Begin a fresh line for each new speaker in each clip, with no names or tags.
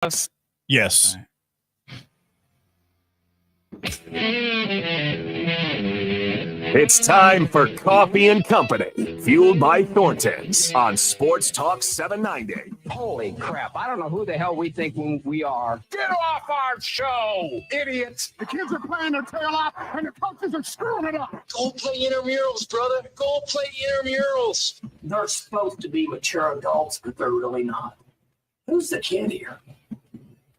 Yes.
Right.
It's time for Coffey Company, fueled by Thornton's on Sports Talk 790.
Holy crap, I don't know who the hell we think we are.
Get off our show, idiots!
The kids are playing their tail off, and the coaches are screwing it up.
Go play intramurals, brother. Go play intramurals.
They're supposed to be mature adults, but they're really not. Who's the kid here?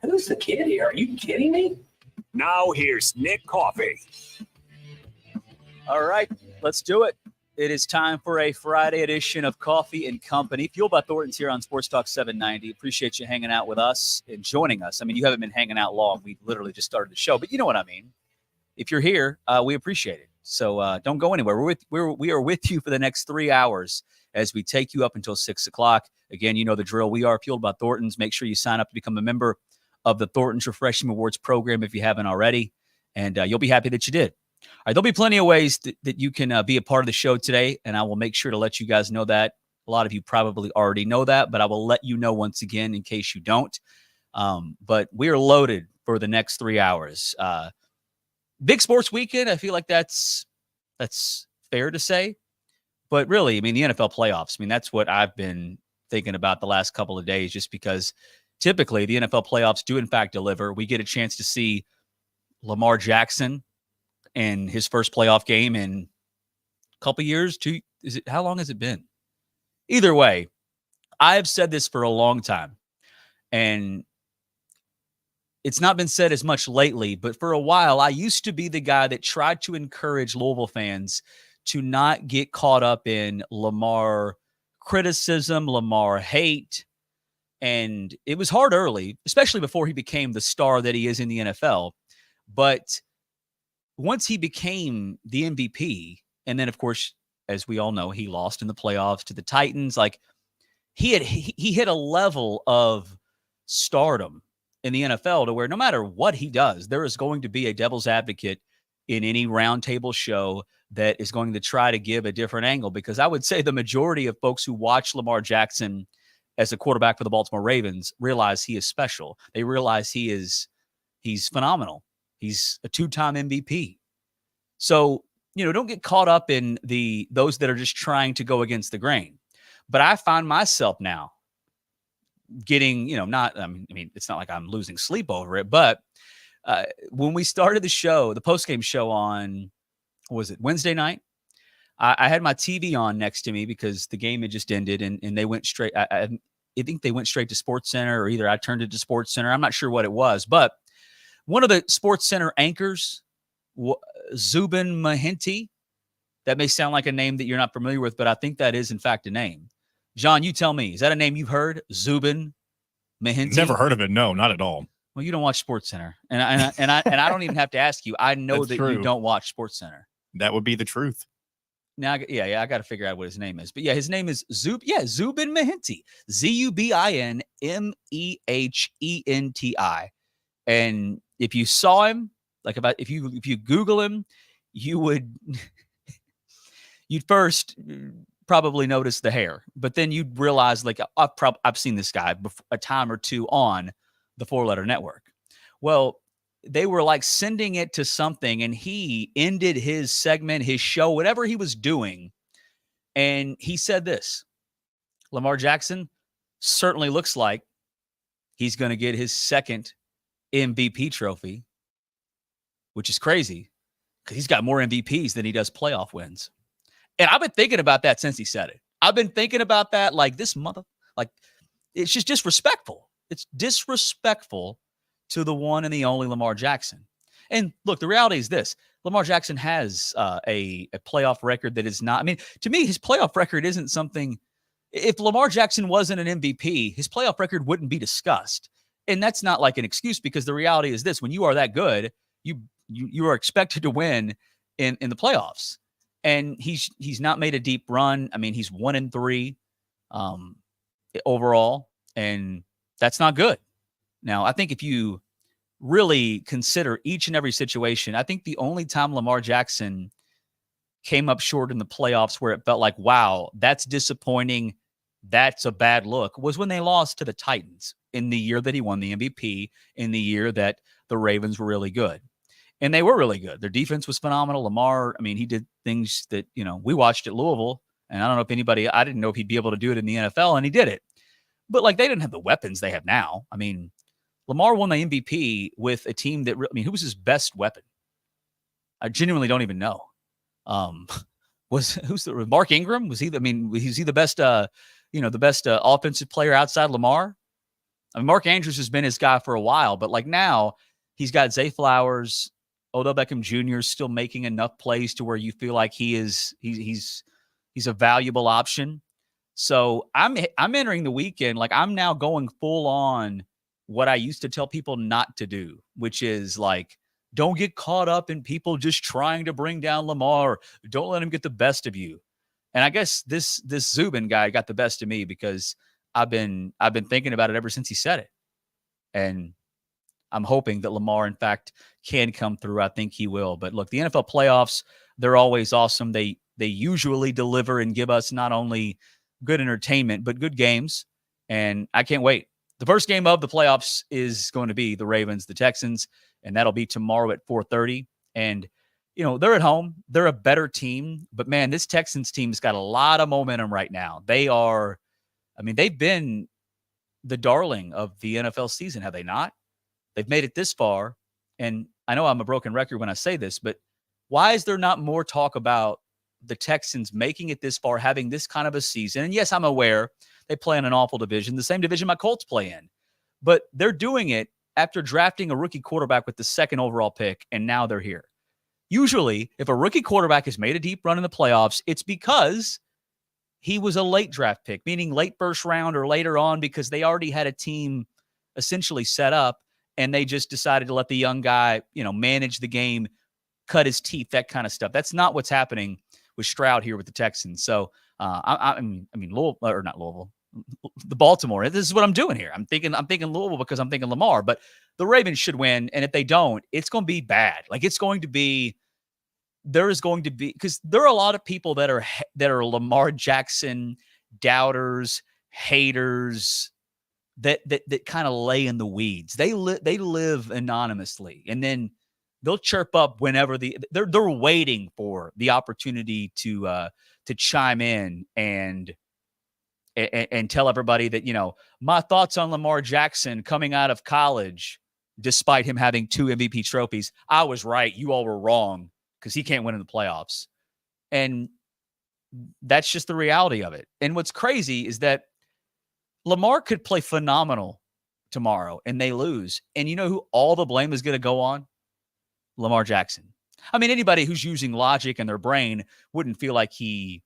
Who's the kid here? Are you kidding me?
Now here's Nick Coffey.
All right, let's do it. It is time for a Friday edition of Coffey Company, fueled by Thornton's here on Sports Talk 790. Appreciate you hanging out with us and joining us. I mean, you haven't been hanging out long. We literally just started the show, but you know what I mean. If you're here, we appreciate it. So don't go anywhere. We are with you for the next 3 hours as we take you up until 6 o'clock. Again, you know the drill. We are fueled by Thornton's. Make sure you sign up to become a member of the Thornton's Refreshing Rewards program if you haven't already, and you'll be happy that you did. All right, there'll be plenty of ways that you can be a part of the show today, and I will make sure to let you guys know that. A lot of you probably already know that, but I will let you know once again in case you don't. But we are loaded for the next 3 hours. Big sports weekend, I feel like that's fair to say. But really, I mean, the NFL playoffs, I mean, that's what I've been thinking about the last couple of days, just because typically the NFL playoffs do, in fact, deliver. We get a chance to see Lamar Jackson in his first playoff game in a couple years. How long has it been? Either way, I've said this for a long time, and it's not been said as much lately, but for a while, I used to be the guy that tried to encourage Louisville fans to not get caught up in Lamar criticism, Lamar hate. And it was hard early, especially before he became the star that he is in the NFL. But once he became the MVP, and then, of course, as we all know, he lost in the playoffs to the Titans. Like, he hit a level of stardom in the NFL to where no matter what he does, there is going to be a devil's advocate in any roundtable show that is going to try to give a different angle. Because I would say the majority of folks who watch Lamar Jackson as a quarterback for the Baltimore Ravens realize he is special. They realize he's phenomenal. He's a two-time MVP. So, don't get caught up in those that are just trying to go against the grain. But I find myself now getting, it's not like I'm losing sleep over it, but when we started the show, the postgame show on, was it Wednesday night? I had my TV on next to me because the game had just ended, and they went straight. I think they went straight to SportsCenter, or either I turned it to SportsCenter. I'm not sure what it was, but one of the SportsCenter anchors, Zubin Mehenti. That may sound like a name that you're not familiar with, but I think that is in fact a name. John, you tell me, is that a name you've heard? Zubin Mehenti?
Never heard of it. No, not at all.
Well, you don't watch SportsCenter, and I don't even have to ask you. I know that you don't watch SportsCenter.
That would be the truth.
Now, I got to figure out what his name is. But yeah, his name is Zubin Mehenti. Zubin Mehenti. And if you saw him, like if you Google him, you'd first probably notice the hair, but then you'd realize, like, I've seen this guy a time or two on the Four Letter Network. Well, they were like sending it to something, and he ended his segment, his show, whatever he was doing, and he said this: Lamar Jackson certainly looks like he's going to get his second MVP trophy, which is crazy because he's got more MVPs than he does playoff wins. And I've been thinking about that since he said it. I've been thinking about that, like, this it's just disrespectful. It's disrespectful to the one and the only Lamar Jackson. And look, the reality is this: Lamar Jackson has a playoff record that is not, I mean, to me, his playoff record isn't something. If Lamar Jackson wasn't an MVP, his playoff record wouldn't be discussed. And that's not like an excuse, because the reality is this: when you are that good, you are expected to win in the playoffs. And he's not made a deep run. I mean, he's 1-3 overall, and that's not good. Now, I think if you really consider each and every situation, I think the only time Lamar Jackson came up short in the playoffs where it felt like, wow, that's disappointing, that's a bad look was when they lost to the Titans in the year that he won the MVP, in the year that the Ravens were really good. And they were really good. Their defense was phenomenal. Lamar, I mean, he did things that, we watched at Louisville, and I don't know if I didn't know if he'd be able to do it in the NFL, and he did it. But, they didn't have the weapons they have now. I mean, Lamar won the MVP with a team that, who was his best weapon? I genuinely don't even know. Mark Ingram? Was he the best, the best offensive player outside Lamar? I mean, Mark Andrews has been his guy for a while, but now he's got Zay Flowers, Odell Beckham Jr. is still making enough plays to where you feel like he's a valuable option. So I'm entering the weekend I'm now going full on what I used to tell people not to do, which is don't get caught up in people just trying to bring down Lamar. Don't let him get the best of you. And I guess this Zubin guy got the best of me because I've been thinking about it ever since he said it. And I'm hoping that Lamar, in fact, can come through. I think he will. But look, the NFL playoffs, they're always awesome. They usually deliver and give us not only good entertainment, but good games. And I can't wait. The first game of the playoffs is going to be the Ravens, the Texans, and that'll be tomorrow at 4:30. And, they're at home. They're a better team. But, man, this Texans team has got a lot of momentum right now. They've been the darling of the NFL season, have they not? They've made it this far. And I know I'm a broken record when I say this, but why is there not more talk about the Texans making it this far, having this kind of a season? And yes, I'm aware they play in an awful division, the same division my Colts play in. But they're doing it after drafting a rookie quarterback with the second overall pick, and now they're here. Usually, if a rookie quarterback has made a deep run in the playoffs, it's because he was a late draft pick, meaning late first round or later on, because they already had a team essentially set up, and they just decided to let the young guy, manage the game, cut his teeth, that kind of stuff. That's not what's happening with Stroud here with the Texans. So, Louisville, or not Louisville, the Baltimore. This is what I'm doing here. I'm thinking Louisville because I'm thinking Lamar, but the Ravens should win. And if they don't, it's going to be bad. There is going to be, because there are a lot of people that are Lamar Jackson doubters, haters, that kind of lay in the weeds. They live anonymously, and then they'll chirp up whenever they're waiting for the opportunity to chime in and tell everybody that, my thoughts on Lamar Jackson coming out of college, despite him having 2 MVP trophies. I was right. You all were wrong because he can't win in the playoffs. And that's just the reality of it. And what's crazy is that Lamar could play phenomenal tomorrow and they lose. And you know who all the blame is going to go on? Lamar Jackson. I mean, anybody who's using logic and their brain wouldn't feel like he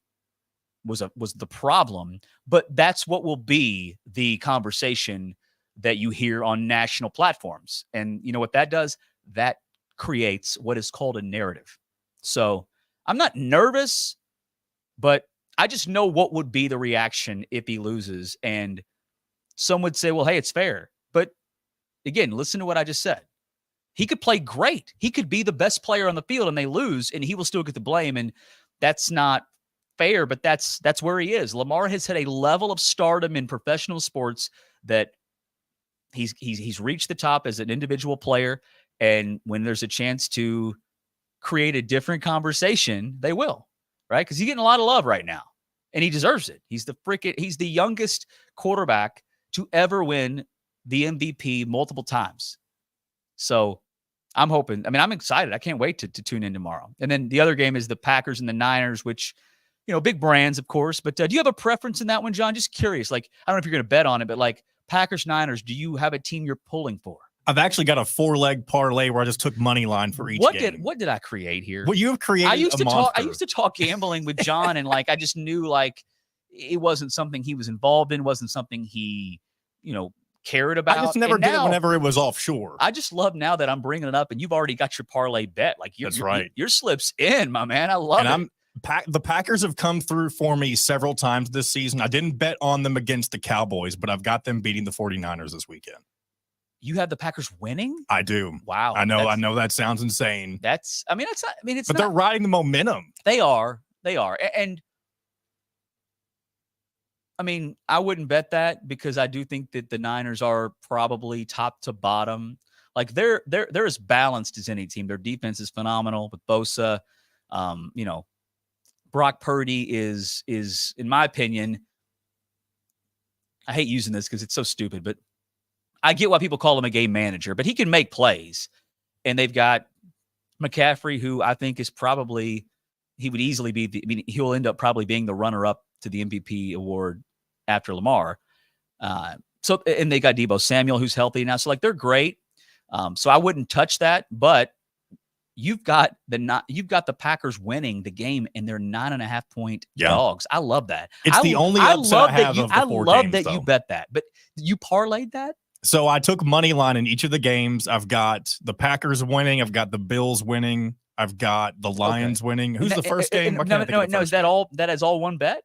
was the problem, but that's what will be the conversation that you hear on national platforms. And you know what that does? That creates what is called a narrative. So I'm not nervous, but I just know what would be the reaction if he loses. And some would say, well, hey, it's fair. But again, listen to what I just said. He could play great. He could be the best player on the field and they lose and he will still get the blame. And that's not fair, but that's where he is. Lamar has had a level of stardom in professional sports that he's reached the top as an individual player. And when there's a chance to create a different conversation, they will, right? Because he's getting a lot of love right now and he deserves it. He's the youngest quarterback to ever win the MVP multiple times. So I'm hoping, I'm excited. I can't wait to tune in tomorrow. And then the other game is the Packers and the Niners, which, big brands, of course. But do you have a preference in that one, John? Just curious. I don't know if you're going to bet on it, but Packers, Niners, do you have a team you're pulling for?
I've actually got a 4-leg parlay where I just took money line for each game. What
did I create here?
Well, you have created
I used to talk gambling with John, and I just knew it wasn't something he was involved in, wasn't something he, cared about.
I just never did it whenever it was offshore.
I just love now that I'm bringing it up, and you've already got your parlay bet.
That's right.
Your slip's in, my man. I love it.
The Packers have come through for me several times this season. I didn't bet on them against the Cowboys, but I've got them beating the 49ers this weekend.
You have the Packers winning?
I do.
Wow.
I know that sounds insane.
But
they're riding the momentum.
They are. And I mean, I wouldn't bet that because I do think that the Niners are probably top to bottom. Like they're as balanced as any team. Their defense is phenomenal with Bosa. Brock Purdy is in my opinion, I hate using this because it's so stupid, but I get why people call him a game manager, but he can make plays. And they've got McCaffrey, who I think is probably, he would easily be, he'll end up probably being the runner-up to the MVP award after Lamar. And they got Deebo Samuel, who's healthy now. So, like, they're great. So I wouldn't touch that, but you've got the Packers winning the game, and they're 9.5-point dogs. I love that.
It's the only upset I have of the 4 games,
I love that you bet that, but you parlayed that.
So I took money line in each of the games. I've got the Packers winning. I've got the Bills winning. I've got the Lions winning. Who's the first game?
No. Is that all? That is all one bet?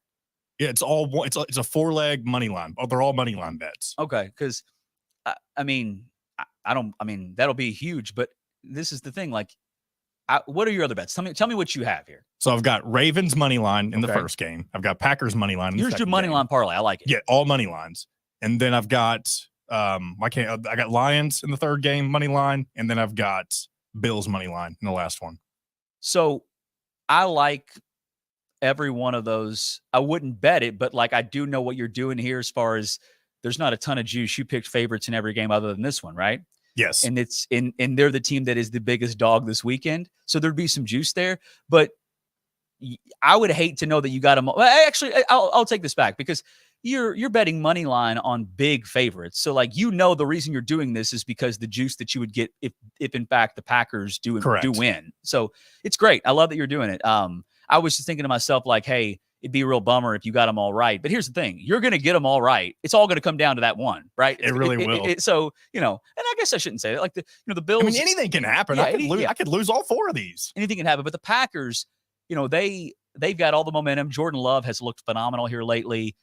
Yeah, it's all one. It's a 4-leg money line. Oh, they're all money line bets.
Okay, because I mean, that'll be huge. But this is the thing. Like, what are your other bets? Tell me what you have here.
So I've got Ravens money line in the first game. I've got Packers money line.
Here's your money line parlay. I like it.
Yeah, all money lines. And then I've got I got Lions in the third game money line, and then I've got Bills money line in the last one.
So I like every one of those. I wouldn't bet it, but like I do know what you're doing here as far as there's not a ton of juice. You picked favorites in every game other than this one, right?
Yes.
And it's and they're the team that is the biggest dog this weekend. So there'd be some juice there, but I would hate to know that you got them. Well, actually, I'll take this back because you're betting money line on big favorites. So like, the reason you're doing this is because the juice that you would get if in fact the Packers do win. So it's great. I love that you're doing it. I was just thinking to myself like, hey, it'd be a real bummer if you got them all right. But here's the thing. You're going to get them all right. It's all going to come down to that one, right?
It really will.
So, and I guess I shouldn't say that. Like the Bills.
I mean, anything can happen.
Yeah,
I could lose all 4 of these.
Anything can happen. But the Packers, they've got all the momentum. Jordan Love has looked phenomenal here lately.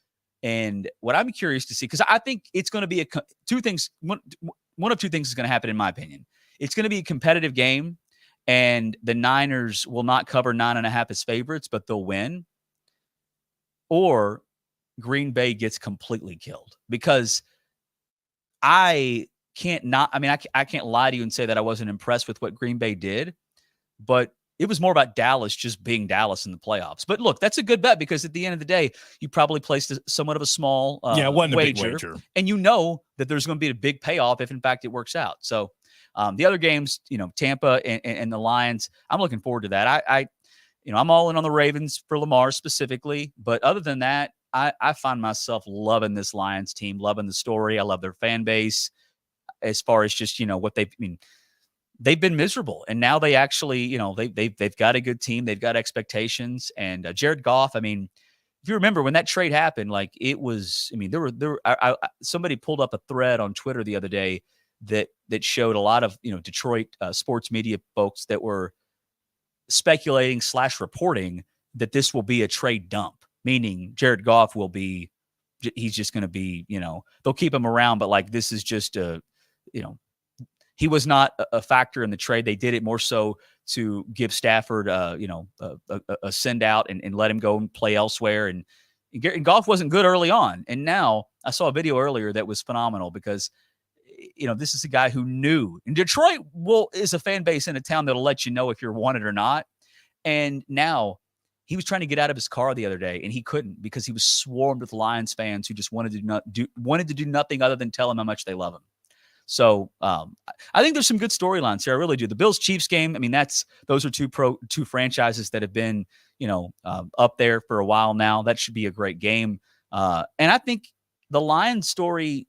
And what I'm curious to see, because I think it's going to be two things. One of two things is going to happen, in my opinion. It's going to be a competitive game, and the Niners will not cover 9.5 as favorites, but they'll win. Or Green Bay gets completely killed, because I can't lie to you and say that I wasn't impressed with what Green Bay did, but it was more about Dallas just being Dallas in the playoffs. But look, that's a good bet because at the end of the day, you probably placed somewhat of a small
it wasn't a big wager.
And you know that there's going to be a big payoff if, in fact, it works out. So the other games, Tampa and the Lions, I'm looking forward to that. I'm all in on the Ravens for Lamar specifically. But other than that, I find myself loving this Lions team, loving the story. I love their fan base as far as just, what they've been miserable, and now they actually, they've got a good team. They've got expectations, and Jared Goff. I mean, if you remember when that trade happened, like it was. I mean, somebody pulled up a thread on Twitter the other day that showed a lot of Detroit sports media folks that were speculating / reporting that this will be a trade dump, meaning Jared Goff will be. He's just going to be. They'll keep him around, but like this is just a. He was not a factor in the trade. They did it more so to give Stafford, a send out and let him go and play elsewhere. And Goff wasn't good early on. And now I saw a video earlier that was phenomenal because, this is a guy who knew. And Detroit is a fan base in a town that'll let you know if you're wanted or not. And now he was trying to get out of his car the other day and he couldn't because he was swarmed with Lions fans who just wanted to do nothing other than tell him how much they love him. So I think there's some good storylines here. I really do. The Bills-Chiefs game, I mean, those are two franchises that have been, up there for a while now. That should be a great game. And I think the Lions story,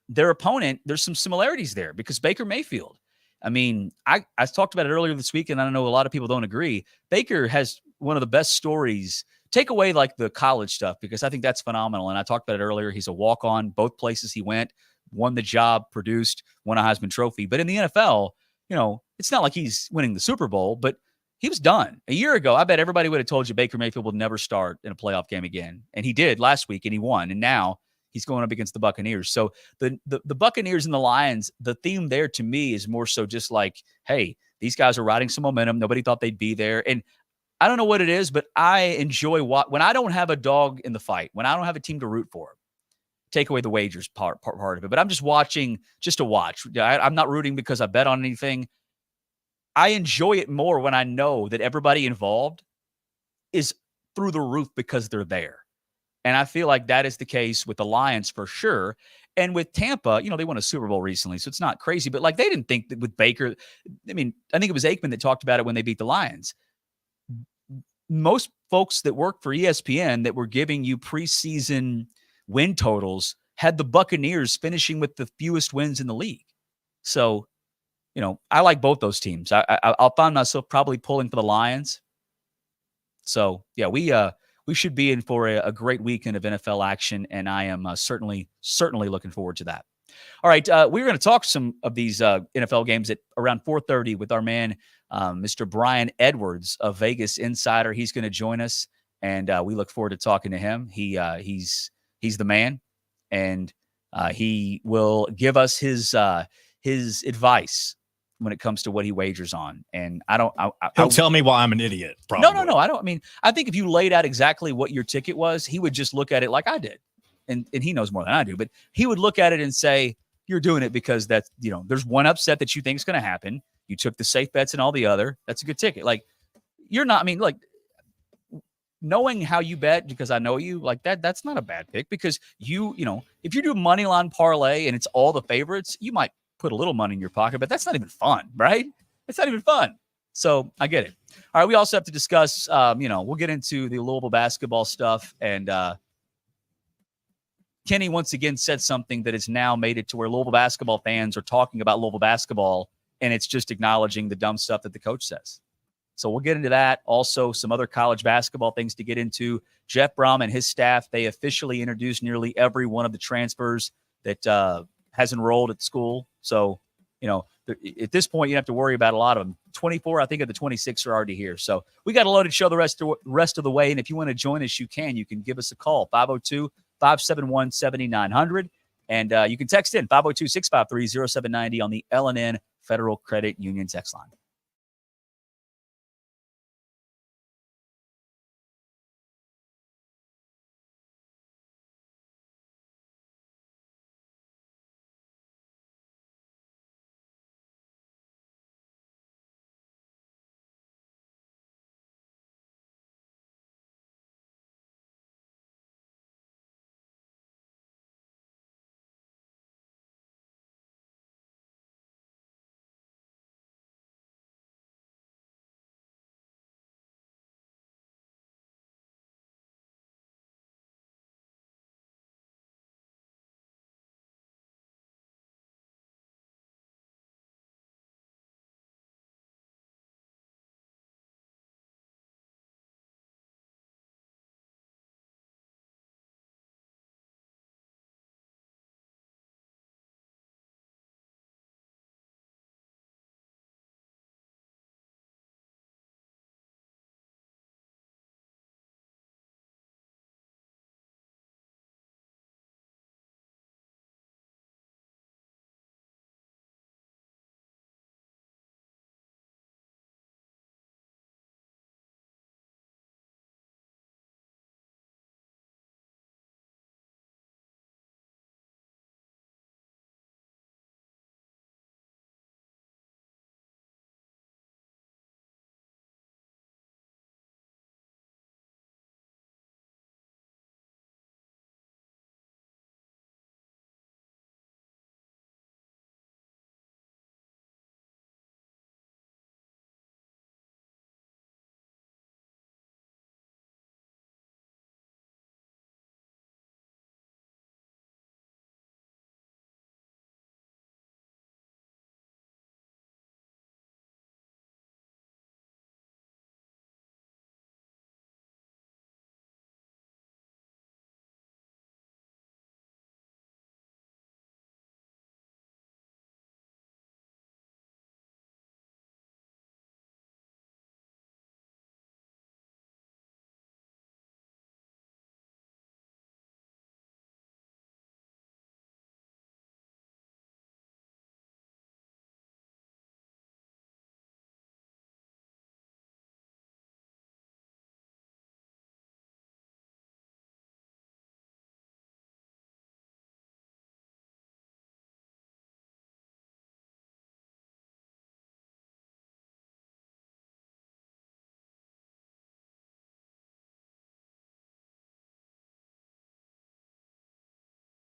their opponent, there's some similarities there because Baker Mayfield. I mean, I talked about it earlier this week, and I know a lot of people don't agree. Baker has one of the best stories. Take away like the college stuff because I think that's phenomenal. And I talked about it earlier. He's a walk-on both places he went. Won the job, produced, won a Heisman Trophy. But in the NFL, it's not like he's winning the Super Bowl, but he was done. A year ago, I bet everybody would have told you Baker Mayfield will never start in a playoff game again. And he did last week, and he won. And now he's going up against the Buccaneers. So the Buccaneers and the Lions, the theme there to me is more so just like, hey, these guys are riding some momentum. Nobody thought they'd be there. And I don't know what it is, but I enjoy when I don't have a dog in the fight, when I don't have a team to root for, take away the wagers part of it. But I'm just watching just to watch. I'm not rooting because I bet on anything. I enjoy it more when I know that everybody involved is through the roof because they're there. And I feel like that is the case with the Lions for sure. And with Tampa, they won a Super Bowl recently, so it's not crazy. But like they didn't think that with Baker. I mean, I think it was Aikman that talked about it when they beat the Lions. Most folks that work for ESPN that were giving you preseason win totals had the Buccaneers finishing with the fewest wins in the league. So, I like both those teams. I'll find myself probably pulling for the Lions. So, yeah, we should be in for a great weekend of NFL action, and I am certainly looking forward to that. All right, we're going to talk some of these NFL games at around 4:30 with our man, Mr. Brian Edwards of Vegas Insider. He's going to join us, and we look forward to talking to him. He's the man, and he will give us his advice when it comes to what he wagers on. And
he'll tell me why I'm an idiot. Probably.
No. I think if you laid out exactly what your ticket was, he would just look at it like I did. And he knows more than I do, but he would look at it and say, you're doing it because that's, there's one upset that you think is going to happen. You took the safe bets and all the other. That's a good ticket. Like you're not, knowing how you bet because I know you like that's not a bad pick because if you do money line parlay and it's all the favorites, you might put a little money in your pocket, but that's not even fun, right? It's not even fun. So I get it. All right. We also have to discuss, we'll get into the Louisville basketball stuff. And Kenny once again said something that has now made it to where Louisville basketball fans are talking about Louisville basketball, and it's just acknowledging the dumb stuff that the coach says. So we'll get into that. Also, some other college basketball things to get into. Jeff Brom and his staff, they officially introduced nearly every one of the transfers that has enrolled at school. So, at this point, you don't have to worry about a lot of them. 24, I think, of the 26 are already here. So we got a loaded show the rest of the way. And if you want to join us, you can. You can give us a call, 502-571-7900. And you can text in 502-653-0790 on the L&N Federal Credit Union text line.